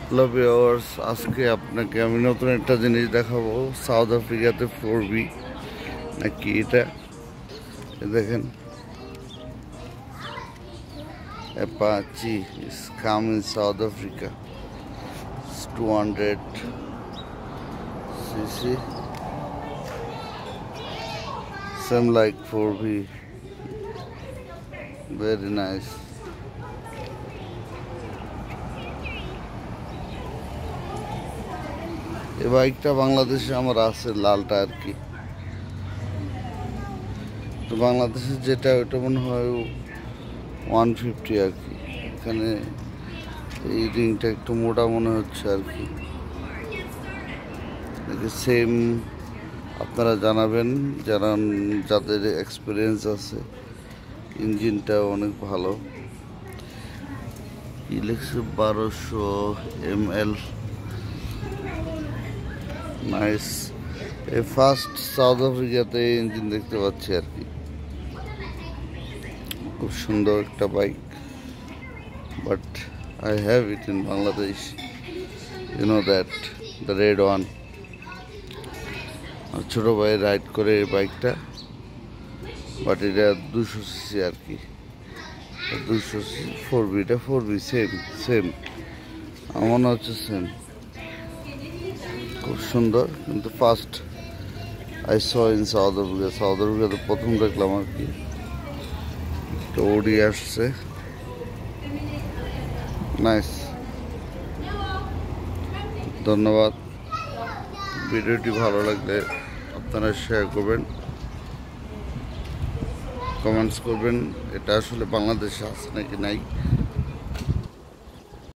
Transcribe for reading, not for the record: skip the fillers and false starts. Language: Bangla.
হ্যালো ভিউয়ার্স, আজকে আপনাকে আমি নতুন একটা জিনিস দেখাবো। সাউথ আফ্রিকাতে 4B নাকি এটা দেখেন, Apache is come in South Africa. It's 200 cc, same like 4B, very nice. এই বাইকটা বাংলাদেশে আমার আছে, লালটা আর কি। তো বাংলাদেশে যেটা ওটা মনে হয় 150 আর কি। এখানে এই রিংটা একটু মোটা মনে হচ্ছে আর কি। সেম আপনারা জানাবেন যাদের এক্সপিরিয়েন্স আছে। ইঞ্জিনটা অনেক ভালো। কি লিখছে 1200 ml, নাইস। এই ফার্স্ট সাউথ আফ্রিকাতে ইঞ্জিন দেখতে পাচ্ছি আর কি। খুব সুন্দর একটা bike, but I have it in Bangladesh, you know that, the red one. আর ছোটো ভাই রাইড করে এই বাইকটা, বাট এটা 200 সিসি আর কি। 200 সিসি 4B, এটা 4B সেম আমার মনে হচ্ছে সেম। খুব সুন্দর, কিন্তু first I saw in south আফ্রিকাতে প্রথম দেখলাম আর কি। তো ওডি আসছে, নাইস। ধন্যবাদ। ভিডিওটি ভালো লাগলে আপনারা শেয়ার করবেন, কমেন্টস করবেন এটা আসলে বাংলাদেশে আছে নাকি নাই।